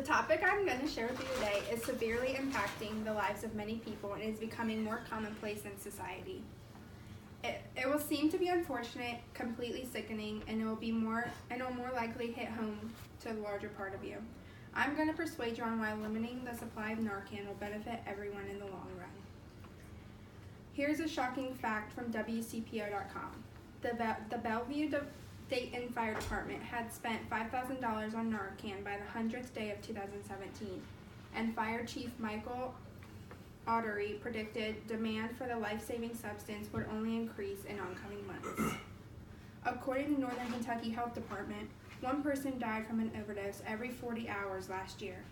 topic I'm going to share with you today is severely impacting the lives of many people and is becoming more commonplace in society. It will seem to be unfortunate, completely sickening, and it will more likely hit home to the larger part of you. I'm going to persuade you on why limiting the supply of Narcan will benefit everyone in the long run. Here's a shocking fact from WCPO.com. The Bellevue Dayton Fire Department had spent $5,000 on Narcan by the 100th day of 2017, and Fire Chief Michael Ottery predicted demand for the life-saving substance would only increase in oncoming months. According to Northern Kentucky Health Department, one person died from an overdose every 40 hours last year.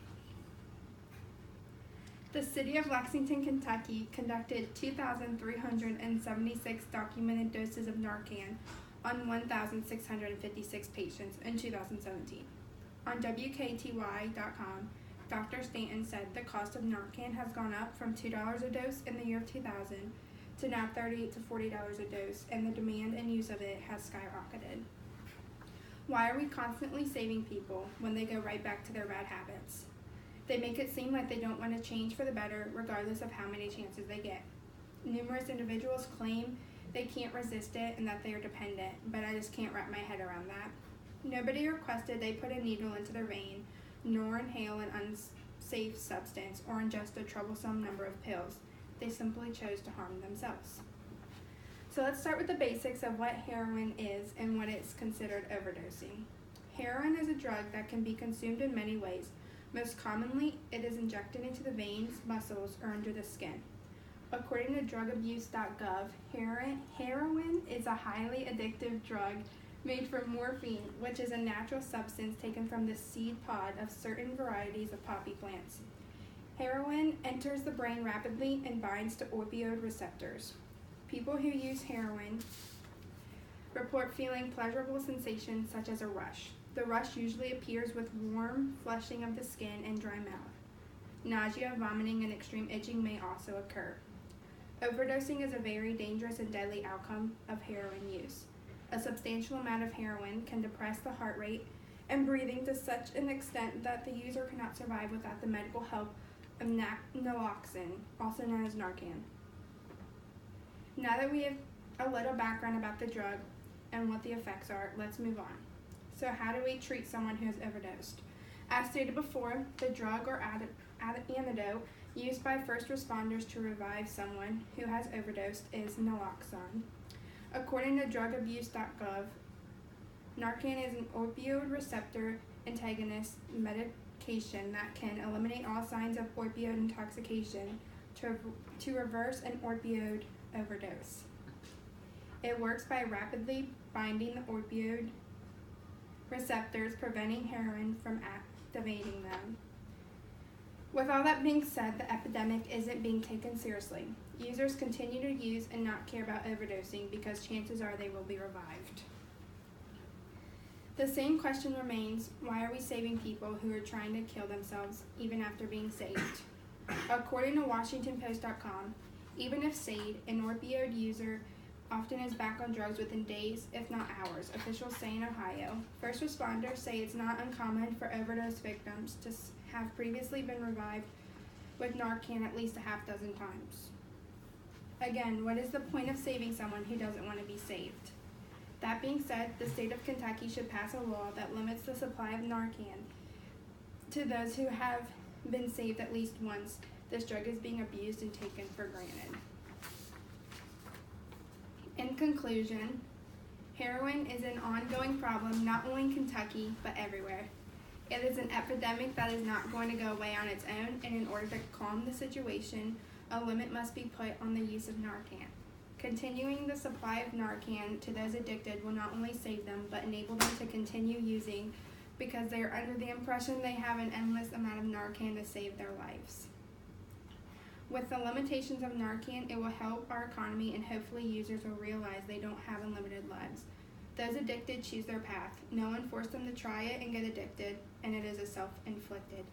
The city of Lexington, Kentucky conducted 2,376 documented doses of Narcan on 1,656 patients in 2017. On WKTY.com, Dr. Stanton said the cost of Narcan has gone up from $2 a dose in the year 2000 to now $30 to $40 a dose, and the demand and use of it has skyrocketed. Why are we constantly saving people when they go right back to their bad habits? They make it seem like they don't want to change for the better, regardless of how many chances they get. Numerous individuals claim they can't resist it and that they are dependent, but I just can't wrap my head around that. Nobody requested they put a needle into their vein, nor inhale an unsafe substance, or ingest a troublesome number of pills. They simply chose to harm themselves. So let's start with the basics of what heroin is and what it's considered overdosing. Heroin is a drug that can be consumed in many ways. Most commonly, it is injected into the veins, muscles, or under the skin. According to drugabuse.gov, heroin is a highly addictive drug made from morphine, which is a natural substance taken from the seed pod of certain varieties of poppy plants. Heroin enters the brain rapidly and binds to opioid receptors. People who use heroin report feeling pleasurable sensations such as a rush. The rush usually appears with warm flushing of the skin and dry mouth. Nausea, vomiting, and extreme itching may also occur. Overdosing is a very dangerous and deadly outcome of heroin use. A substantial amount of heroin can depress the heart rate and breathing to such an extent that the user cannot survive without the medical help of naloxone, also known as Narcan. Now that we have a little background about the drug and what the effects are, let's move on. So how do we treat someone who has overdosed? As stated before, the drug or antidote used by first responders to revive someone who has overdosed is naloxone. According to drugabuse.gov, Narcan is an opioid receptor antagonist medication that can eliminate all signs of opioid intoxication to reverse an opioid overdose. It works by rapidly binding the opioid receptors, preventing heroin from activating them. With all that being said, the epidemic isn't being taken seriously. Users continue to use and not care about overdosing because chances are they will be revived. The same question remains, why are we saving people who are trying to kill themselves even after being saved? According to WashingtonPost.com, even if saved, an opioid user often is back on drugs within days, if not hours, officials say in Ohio. First responders say it's not uncommon for overdose victims to have previously been revived with Narcan at least a half dozen times. Again, what is the point of saving someone who doesn't want to be saved? That being said, the state of Kentucky should pass a law that limits the supply of Narcan to those who have been saved at least once. This drug is being abused and taken for granted. In conclusion, heroin is an ongoing problem not only in Kentucky, but everywhere. It is an epidemic that is not going to go away on its own, and in order to calm the situation, a limit must be put on the use of Narcan. Continuing the supply of Narcan to those addicted will not only save them, but enable them to continue using because they are under the impression they have an endless amount of Narcan to save their lives. With the limitations of Narcan, it will help our economy, and hopefully users will realize they don't have unlimited lives. Those addicted choose their path. No one forced them to try it and get addicted, and it is a self-inflicted.